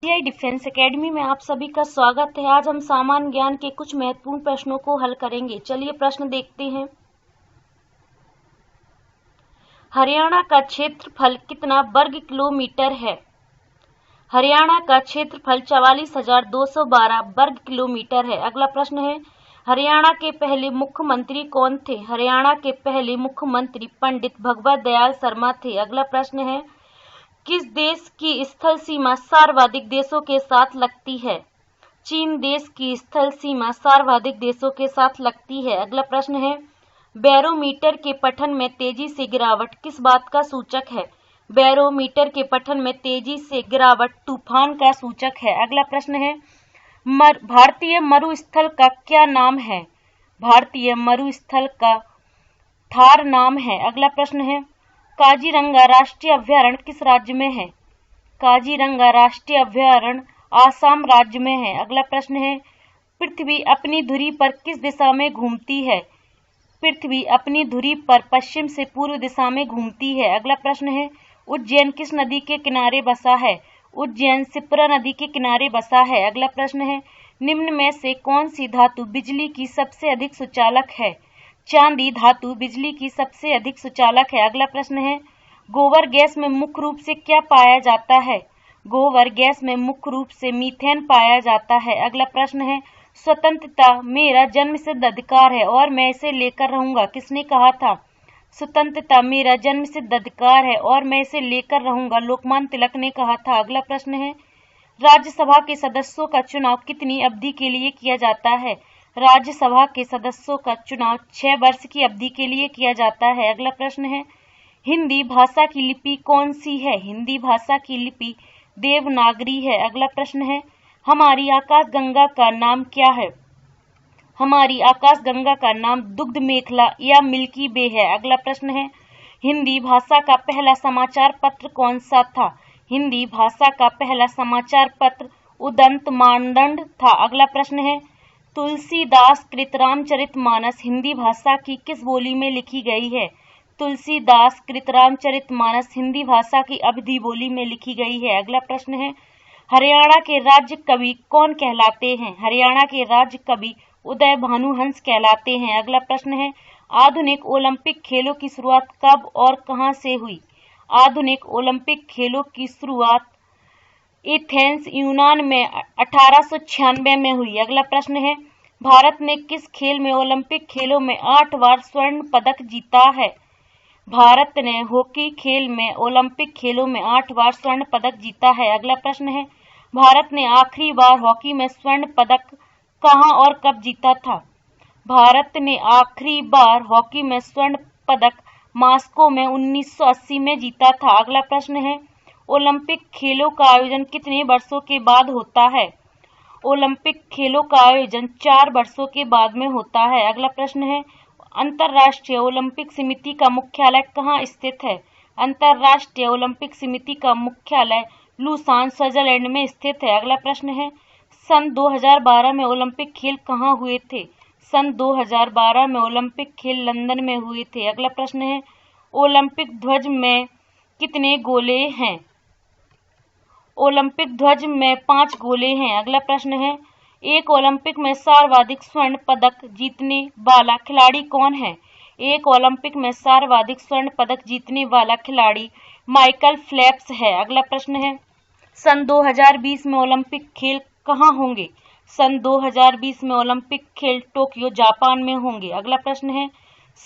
आई defence academy में आप सभी का स्वागत है। आज हम सामान्य ज्ञान के कुछ महत्वपूर्ण प्रश्नों को हल करेंगे। चलिए प्रश्न देखते हैं। हरियाणा का क्षेत्रफल कितना वर्ग किलोमीटर है? हरियाणा का क्षेत्रफल 44,212 वर्ग किलोमीटर है। अगला प्रश्न है, हरियाणा के पहले मुख्यमंत्री कौन थे? हरियाणा के पहले मुख्यमंत्री पंडित भगवत दयाल शर्मा थे। अगला प्रश्न है, किस देश की स्थल सीमा सर्वाधिक देशों के साथ लगती है? चीन देश की स्थल सीमा सर्वाधिक देशों के साथ लगती है। अगला प्रश्न है, बैरोमीटर के पठन में तेजी से गिरावट किस बात का सूचक है? बैरोमीटर के पठन में तेजी से गिरावट तूफान का सूचक है। अगला प्रश्न है, भारतीय मरुस्थल का क्या नाम है? भारतीय मरुस्थल का थार नाम है। अगला प्रश्न है, काजीरंगा राष्ट्रीय अभयारण्य किस राज्य में है? काजीरंगा राष्ट्रीय अभयारण्य आसाम राज्य में है। अगला प्रश्न है, पृथ्वी अपनी धुरी पर किस दिशा में घूमती है? पृथ्वी अपनी धुरी पर पश्चिम से पूर्व दिशा में घूमती है। अगला प्रश्न है, उज्जैन किस नदी के किनारे बसा है? उज्जैन शिप्रा नदी के किनारे बसा है। अगला प्रश्न है, निम्न में से कौन सी धातु बिजली की सबसे अधिक सुचालक है? चांदी धातु बिजली की सबसे अधिक सुचालक है। अगला प्रश्न है, गोबर गैस में मुख्य रूप से क्या पाया जाता है? गोबर गैस में मुख्य रूप से मीथेन पाया जाता है। अगला प्रश्न है, स्वतंत्रता मेरा जन्मसिद्ध अधिकार है और मैं इसे लेकर रहूंगा, किसने कहा था? स्वतंत्रता मेरा जन्मसिद्ध अधिकार है और मैं इसे लेकर रहूंगा, लोकमान्य तिलक ने कहा था। अगला प्रश्न है, राज्यसभा के सदस्यों का चुनाव कितनी अवधि के लिए किया जाता है? राज्यसभा के सदस्यों का चुनाव 6 वर्ष की अवधि के लिए किया जाता है। अगला प्रश्न है, हिंदी भाषा की लिपि कौन सी है? हिंदी भाषा की लिपि देवनागरी है। अगला प्रश्न है, हमारी आकाशगंगा का नाम क्या है? हमारी आकाशगंगा का नाम दुग्ध मेखला या मिल्की वे है। अगला प्रश्न है, हिंदी भाषा का पहला समाचार पत्र कौन सा था? हिंदी भाषा का पहला समाचार पत्र उदंत मानदंड था। अगला प्रश्न है, तुलसीदास कृत रामचरितमानस हिंदी भाषा की किस बोली में लिखी गई है? तुलसीदास कृत रामचरितमानस हिंदी भाषा की अवधी बोली में लिखी गई है। अगला प्रश्न है, हरियाणा के राज्य कवि कौन कहलाते हैं? हरियाणा के राज्य कवि उदय भानुहंस कहलाते हैं। अगला प्रश्न है, आधुनिक ओलंपिक खेलों की शुरुआत कब और कहां से हुई? आधुनिक ओलंपिक खेलों की शुरुआत एथेंस यूनान में 1896 में हुई। अगला प्रश्न है, भारत ने किस खेल में ओलंपिक खेलों में 8 बार स्वर्ण पदक जीता है? भारत ने हॉकी खेल में ओलंपिक खेलों में 8 बार स्वर्ण पदक जीता है। अगला प्रश्न है, भारत ने आखिरी बार हॉकी में स्वर्ण पदक कहां और कब जीता था? भारत ने आखिरी बार हॉकी में स्वर्ण पदक मॉस्को में 1980 में जीता था। अगला प्रश्न है, ओलंपिक खेलों का आयोजन कितने वर्षों के बाद होता है? ओलंपिक खेलों का आयोजन 4 वर्षों के बाद में होता है। अगला प्रश्न है, अंतर्राष्ट्रीय ओलंपिक समिति का मुख्यालय कहाँ स्थित है? अंतर्राष्ट्रीय ओलंपिक समिति का मुख्यालय लुसान स्विट्जरलैंड में स्थित है। अगला प्रश्न है, सन 2012 में ओलंपिक खेल कहाँ हुए थे? सन 2012 में ओलंपिक खेल लंदन में हुए थे। अगला प्रश्न है, ओलंपिक ध्वज में कितने गोले हैं? ओलंपिक ध्वज में 5 गोले हैं। अगला प्रश्न है, एक ओलंपिक में सर्वाधिक स्वर्ण पदक जीतने वाला खिलाड़ी कौन है? एक ओलंपिक में सर्वाधिक स्वर्ण पदक जीतने वाला खिलाड़ी माइकल फेल्प्स है। अगला प्रश्न है, सन 2020 में ओलंपिक खेल कहाँ होंगे? सन 2020 में ओलंपिक खेल टोक्यो जापान में होंगे। अगला प्रश्न है,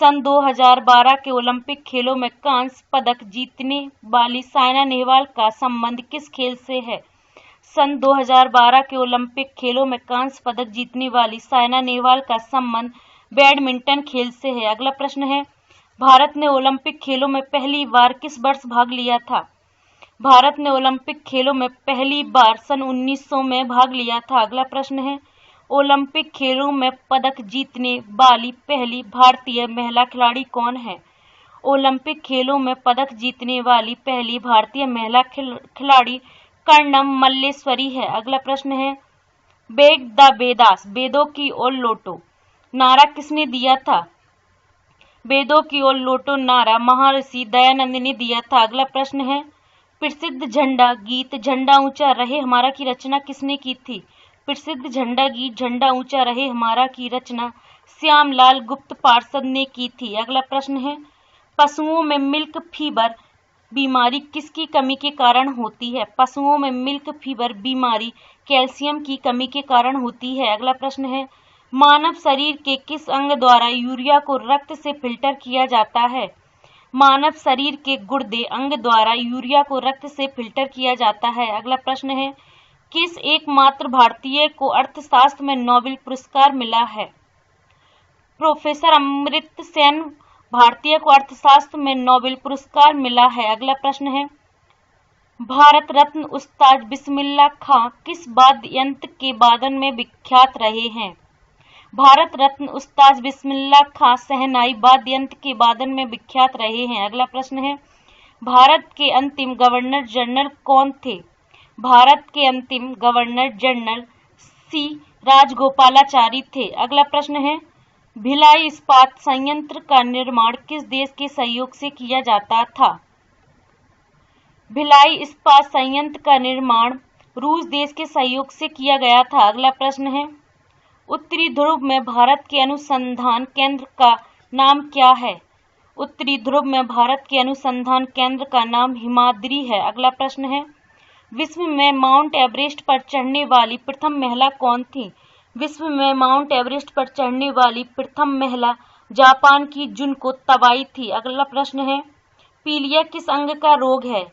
सन 2012 के ओलंपिक खेलों में कांस्य पदक जीतने वाली साइना नेहवाल का संबंध किस खेल से है? सन 2012 के ओलंपिक खेलों में कांस्य पदक जीतने वाली साइना नेहवाल का संबंध बैडमिंटन खेल से है। अगला प्रश्न है, भारत ने ओलंपिक खेलों में पहली बार किस वर्ष भाग लिया था? भारत ने ओलंपिक खेलों में पहली बार सन 1900 में भाग लिया था। अगला प्रश्न है, ओलंपिक खेलों में पदक जीतने वाली पहली भारतीय महिला खिलाड़ी कौन है? ओलंपिक खेलों में पदक जीतने वाली पहली भारतीय महिला खिलाड़ी कर्णम मल्लेश्वरी है। अगला प्रश्न है, वेद द वेदास वेदों की ओर लौटो नारा किसने दिया था? वेदों की ओर लौटो नारा महर्षि दयानंद ने दिया था। अगला प्रश्न है, प्रसिद्ध झंडा गीत झंडा ऊंचा रहे हमारा की रचना किसने की थी? प्रसिद्ध झंडा गीत झंडा ऊंचा रहे हमारा की रचना श्यामलाल गुप्त पार्षद ने की थी। अगला प्रश्न है, पशुओं में मिल्क फीवर बीमारी किसकी कमी के कारण होती है? पशुओं में मिल्क फीवर बीमारी कैल्शियम की कमी के कारण होती है। अगला प्रश्न है, मानव शरीर के किस अंग द्वारा यूरिया को रक्त से फिल्टर किया जाता है? मानव शरीर के गुर्दे अंग द्वारा यूरिया को रक्त से फिल्टर किया जाता है। अगला प्रश्न है, किस एकमात्र भारतीय को अर्थशास्त्र में नोबेल पुरस्कार मिला है? प्रोफेसर अमर्त्य सेन भारतीय को अर्थशास्त्र में नोबेल पुरस्कार मिला है। अगला प्रश्न है, भारत रत्न उस्ताद बिस्मिल्लाह खां किस वाद्य यंत्र के वादन में विख्यात रहे हैं? भारत रत्न उस्ताद बिस्मिल्लाह खां शहनाई वाद्य यंत्र के वादन में विख्यात रहे हैं। अगला प्रश्न है, भारत के अंतिम गवर्नर जनरल कौन थे? भारत के अंतिम गवर्नर जनरल सी राजगोपालाचारी थे। अगला प्रश्न है, भिलाई इस्पात संयंत्र का निर्माण किस देश के सहयोग से किया जाता था? भिलाई इस्पात संयंत्र का निर्माण रूस देश के सहयोग से किया गया था। अगला प्रश्न है, उत्तरी ध्रुव में भारत के अनुसंधान केंद्र का नाम क्या है? उत्तरी ध्रुव में भारत के अनुसंधान केंद्र का नाम हिमाद्री है। अगला प्रश्न है, विश्व में माउंट एवरेस्ट पर चढ़ने वाली प्रथम महिला कौन थी? विश्व में माउंट एवरेस्ट पर चढ़ने वाली प्रथम महिला जापान की जुनको तबाई थी। अगला प्रश्न है, पीलिया किस अंग का रोग है?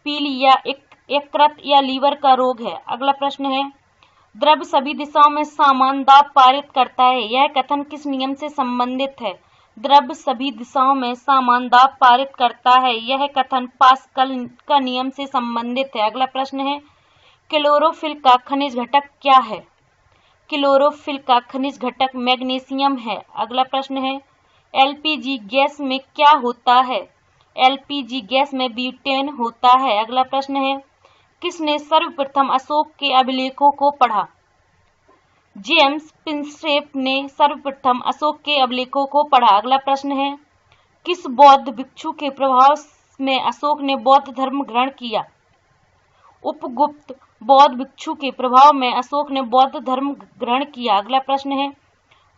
पीलिया यकृत या लीवर का रोग है। अगला प्रश्न है, द्रव्य सभी दिशाओं में समान दाब पारित करता है, यह कथन किस नियम से संबंधित है? द्रव्य सभी दिशाओं में समान दाब पारित करता है, यह कथन पास्कल का नियम से संबंधित है। अगला प्रश्न है, क्लोरोफिल का खनिज घटक क्या है? क्लोरोफिल का खनिज घटक मैग्नीशियम है। अगला प्रश्न है, एलपीजी गैस में क्या होता है? एलपीजी गैस में ब्यूटेन होता है। अगला प्रश्न है, किसने सर्वप्रथम अशोक के अभिलेखों को पढ़ा? जेम्स प्रिंसेप ने सर्वप्रथम अशोक के अभिलेखों को पढ़ा। अगला प्रश्न है, किस बौद्ध भिक्षु के प्रभाव में अशोक ने बौद्ध धर्म ग्रहण किया? उपगुप्त बौद्ध भिक्षु के प्रभाव में अशोक ने बौद्ध धर्म ग्रहण किया। अगला प्रश्न है,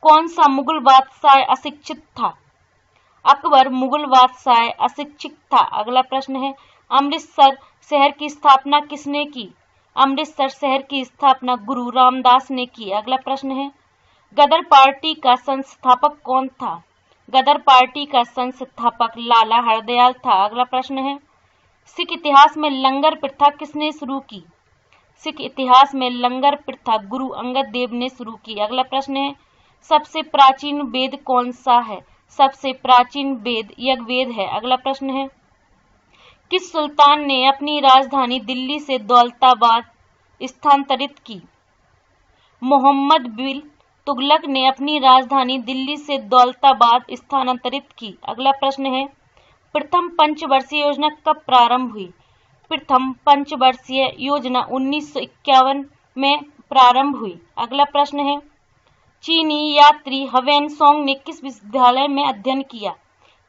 कौन सा मुगल बादशाह अशिक्षित था? अकबर मुगल बादशाह अशिक्षित था। अगला प्रश्न है, अमृतसर शहर की स्थापना किसने की? अमृतसर शहर की स्थापना गुरु रामदास ने की। अगला प्रश्न है, गदर पार्टी का संस्थापक कौन था? गदर पार्टी का संस्थापक लाला हरदयाल था। अगला प्रश्न है, सिख इतिहास में लंगर प्रथा किसने शुरू की? सिख इतिहास में लंगर प्रथा गुरु अंगद देव ने शुरू की। अगला प्रश्न है, सबसे प्राचीन वेद कौन सा है? सबसे प्राचीन वेद यजुर्वेद है। अगला प्रश्न है, किस सुल्तान ने अपनी राजधानी दिल्ली से दौलताबाद स्थानांतरित की? मोहम्मद बिन तुगलक ने अपनी राजधानी दिल्ली से दौलताबाद स्थानांतरित की। अगला प्रश्न है, प्रथम पंचवर्षीय योजना कब प्रारंभ हुई? प्रथम पंचवर्षीय योजना 1951 में प्रारंभ हुई। अगला प्रश्न है, चीनी यात्री ह्वेनसांग ने किस विश्वविद्यालय में अध्ययन किया?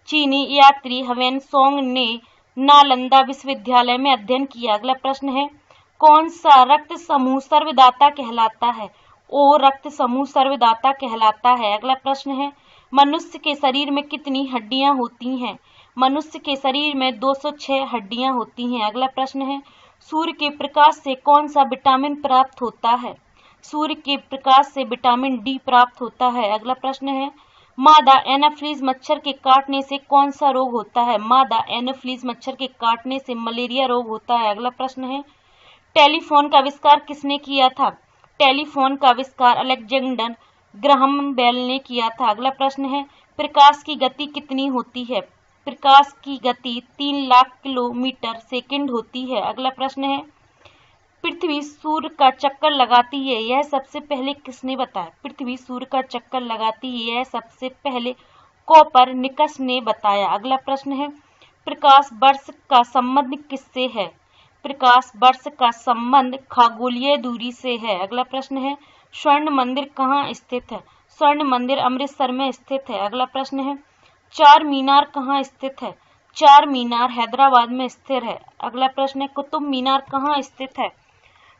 चीनी यात्री ह्वेनसांग ने नालंदा विश्वविद्यालय में अध्ययन किया। अगला प्रश्न है, कौन सा रक्त समूह सर्वदाता कहलाता है? ओ रक्त समूह सर्वदाता कहलाता है। अगला प्रश्न है, मनुष्य के शरीर में कितनी हड्डियां होती हैं? मनुष्य के शरीर में 206 हड्डियां होती हैं। अगला प्रश्न है, सूर्य के प्रकाश से कौन सा विटामिन प्राप्त होता है? सूर्य के प्रकाश से विटामिन डी प्राप्त होता है। अगला प्रश्न है, मादा एनाफिलीज मच्छर के काटने से कौन सा रोग होता है? मादा एनाफिलीज मच्छर के काटने से मलेरिया रोग होता है। अगला प्रश्न है, टेलीफोन का आविष्कार किसने किया था? टेलीफोन का आविष्कार अलेक्जेंडर ग्राहम बेल ने किया था। अगला प्रश्न है, प्रकाश की गति कितनी होती है? प्रकाश की गति 3 लाख किलोमीटर सेकंड होती है। अगला प्रश्न है, पृथ्वी सूर्य का चक्कर लगाती है, यह सबसे पहले किसने बताया? पृथ्वी सूर्य का चक्कर लगाती है, यह सबसे पहले कोपरनिकस ने बताया। अगला प्रश्न है, प्रकाश वर्ष का संबंध किससे है? प्रकाश वर्ष का संबंध खगोलीय दूरी से है। अगला प्रश्न है, स्वर्ण मंदिर कहाँ स्थित है? स्वर्ण मंदिर अमृतसर में स्थित है। अगला प्रश्न है, चार मीनार कहाँ स्थित है? चार मीनार हैदराबाद में स्थित है। अगला प्रश्न है, कुतुब मीनार कहाँ स्थित है?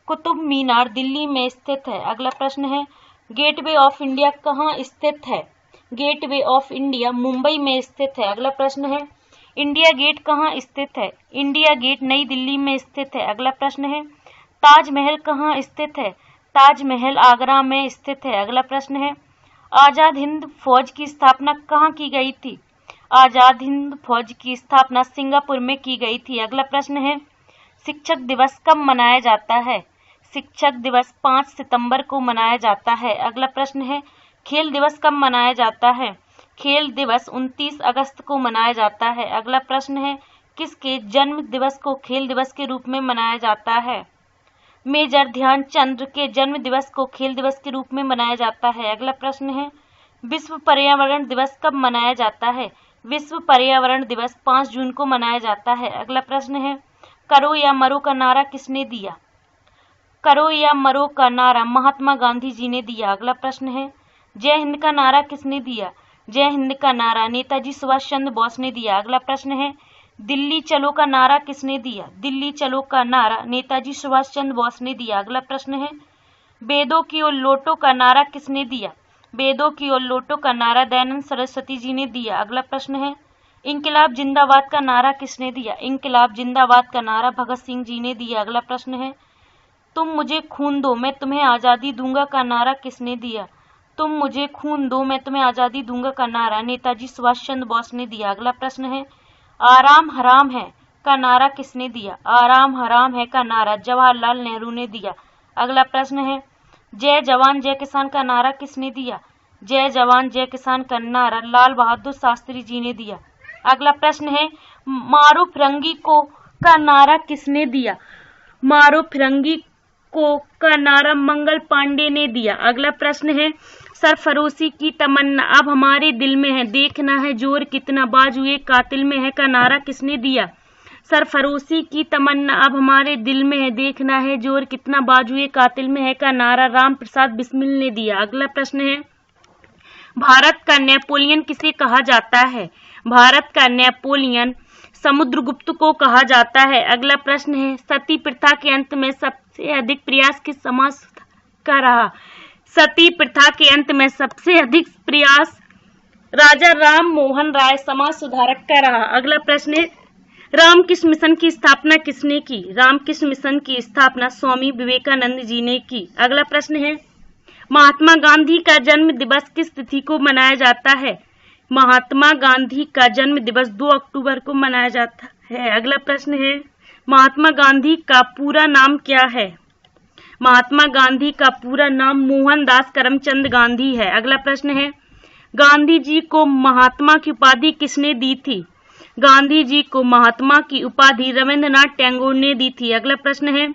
कुतुब मीनार दिल्ली में स्थित है। अगला प्रश्न है, गेटवे ऑफ इंडिया कहाँ स्थित है? गेटवे ऑफ इंडिया मुंबई में स्थित है। अगला प्रश्न है, इंडिया गेट कहाँ स्थित है? इंडिया गेट नई दिल्ली में स्थित है। अगला प्रश्न है, ताजमहल कहाँ स्थित है? ताजमहल आगरा में स्थित है। अगला प्रश्न है, आजाद हिंद फौज की स्थापना कहाँ की गई थी? आजाद हिंद फौज की स्थापना सिंगापुर में की गई थी। अगला प्रश्न है, शिक्षक दिवस कब मनाया जाता है? शिक्षक दिवस 5 सितंबर को मनाया जाता है। अगला प्रश्न है, खेल दिवस कब मनाया जाता है? खेल दिवस 29 अगस्त को मनाया जाता है। अगला प्रश्न है, किसके जन्म दिवस को खेल दिवस के रूप में मनाया जाता है? मेजर ध्यानचंद के जन्म दिवस को खेल दिवस के रूप में मनाया जाता है। अगला प्रश्न है, विश्व पर्यावरण दिवस कब मनाया जाता है? विश्व पर्यावरण दिवस 5 जून को मनाया जाता है। अगला प्रश्न है, करो या मरो का नारा किसने दिया? करो या मरो का नारा महात्मा गांधी जी ने दिया। अगला प्रश्न है, जय हिंद का नारा किसने दिया? जय हिंद का नारा नेताजी सुभाष चंद्र बोस ने दिया। अगला प्रश्न है, दिल्ली चलो का नारा किसने दिया? दिल्ली चलो का नारा नेताजी सुभाष चंद्र बोस ने दिया। अगला प्रश्न है, वेदों की ओर लौटो का नारा किसने दिया? वेदों की ओर लौटो का नारा दयानंद सरस्वती जी ने दिया। अगला प्रश्न है, इंकलाब जिंदाबाद का नारा किसने दिया? इंकलाब जिंदाबाद का नारा भगत सिंह जी ने दिया। अगला प्रश्न है, तुम मुझे खून दो मैं तुम्हें आज़ादी दूंगा का नारा किसने दिया? तुम मुझे खून दो मैं तुम्हें आज़ादी दूंगा का नारा नेताजी सुभाष चंद्र बोस ने दिया। अगला प्रश्न है, आराम हराम है का नारा किसने दिया? आराम हराम है का नारा जवाहरलाल नेहरू ने दिया। अगला प्रश्न है, जय जवान जय किसान का नारा किसने दिया? जय जवान जय किसान का नारा लाल बहादुर शास्त्री जी ने दिया। अगला प्रश्न है, मारो फिरंगी को का नारा किसने दिया? मारो फिरंगी को का नारा मंगल पांडे ने दिया। अगला प्रश्न है, सरफरोशी की तमन्ना अब हमारे दिल में है, देखना है जोर कितना बाजुए कातिल में है का नारा किसने दिया? सरफरोशी की तमन्ना अब हमारे दिल में है, देखना है जोर कितना बाजुए कातिल में है का नारा राम प्रसाद बिस्मिल ने दिया। अगला प्रश्न है, भारत का नेपोलियन किसे कहा जाता है? भारत का नेपोलियन समुद्रगुप्त को कहा जाता है। अगला प्रश्न है, सती प्रथा के अंत में सबसे अधिक प्रयास किस समाज का रहा? सती प्रथा के अंत में सबसे अधिक प्रयास राजा राम मोहन राय समाज सुधारक का रहा। अगला प्रश्न है, रामकृष्ण मिशन की स्थापना किसने की? रामकृष्ण मिशन की स्थापना स्वामी विवेकानंद जी ने की। अगला प्रश्न है, महात्मा गांधी का जन्म दिवस किस तिथि को मनाया जाता है? महात्मा गांधी का जन्म दिवस 2 अक्टूबर को मनाया जाता है। अगला प्रश्न है, महात्मा गांधी का पूरा नाम क्या है? महात्मा गांधी का पूरा नाम मोहनदास करमचंद गांधी है। अगला प्रश्न है, गांधी जी को महात्मा की उपाधि किसने दी थी? गांधी जी को महात्मा की उपाधि रविंद्रनाथ टैगोर ने दी थी। अगला प्रश्न है,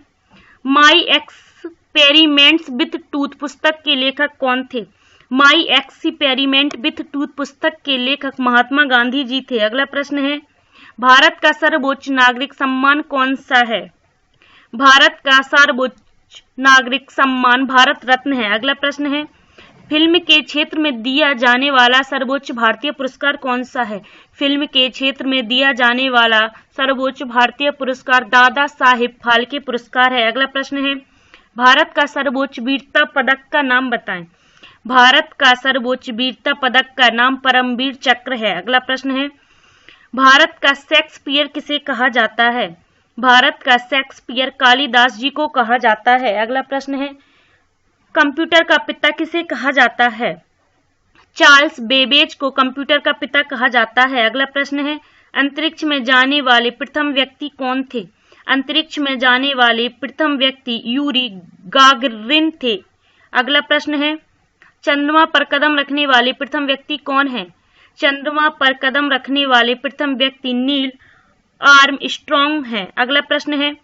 माई एक्सपेरिमेंट्स विथ टूथ पुस्तक के लेखक कौन थे? माई एक्सपेरिमेंट विथ टूथ पुस्तक के लेखक महात्मा गांधी जी थे। अगला प्रश्न है, भारत का सर्वोच्च नागरिक सम्मान कौन सा है? भारत का सर्वोच्च नागरिक सम्मान भारत रत्न है। अगला प्रश्न है, फिल्म के क्षेत्र में दिया जाने वाला सर्वोच्च भारतीय पुरस्कार कौन सा है? फिल्म के क्षेत्र में दिया जाने वाला सर्वोच्च भारतीय पुरस्कार दादा साहिब फाल्के पुरस्कार है। अगला प्रश्न है, भारत का सर्वोच्च वीरता पदक का नाम बताएं। भारत का सर्वोच्च वीरता पदक का नाम परमवीर चक्र है। अगला प्रश्न है, भारत का शेक्सपियर किसे कहा जाता है? भारत का शेक्सपियर कालिदास जी को कहा जाता है। अगला प्रश्न है, कंप्यूटर का पिता किसे कहा जाता है? चार्ल्स बेबेज को कंप्यूटर का पिता कहा जाता है। अगला प्रश्न है, अंतरिक्ष में जाने वाले प्रथम व्यक्ति कौन थे? अंतरिक्ष में जाने वाले प्रथम व्यक्ति यूरी गागरिन थे। अगला प्रश्न है, चंद्रमा पर कदम रखने वाले प्रथम व्यक्ति कौन है? चंद्रमा पर कदम रखने वाले प्रथम व्यक्ति नील आर्मस्ट्रॉन्ग है। अगला प्रश्न है,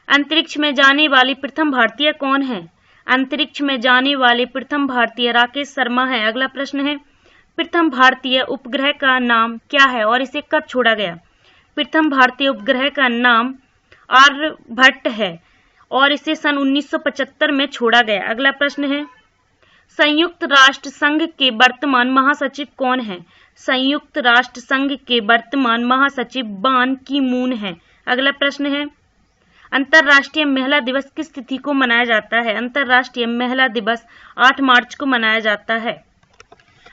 अंतरिक्ष में जाने वाले प्रथम भारतीय कौन है? अंतरिक्ष में जाने वाले प्रथम भारतीय राकेश शर्मा है। अगला प्रश्न है, प्रथम भारतीय उपग्रह का नाम क्या है और इसे कब छोड़ा गया? प्रथम भारतीय उपग्रह का नाम आर्यभट्ट है और इसे सन 1975 में छोड़ा गया। अगला प्रश्न है, संयुक्त राष्ट्र संघ के वर्तमान महासचिव कौन है? संयुक्त राष्ट्र संघ के वर्तमान महासचिव बान की मून हैं? अगला प्रश्न है, अंतर्राष्ट्रीय महिला दिवस किस तिथि को मनाया जाता है? अंतर्राष्ट्रीय महिला दिवस 8 मार्च को मनाया जाता है।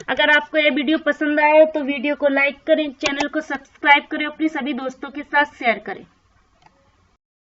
अगर आपको यह वीडियो पसंद आए तो वीडियो को लाइक करें, चैनल को सब्सक्राइब करें, अपने सभी दोस्तों के साथ शेयर करें।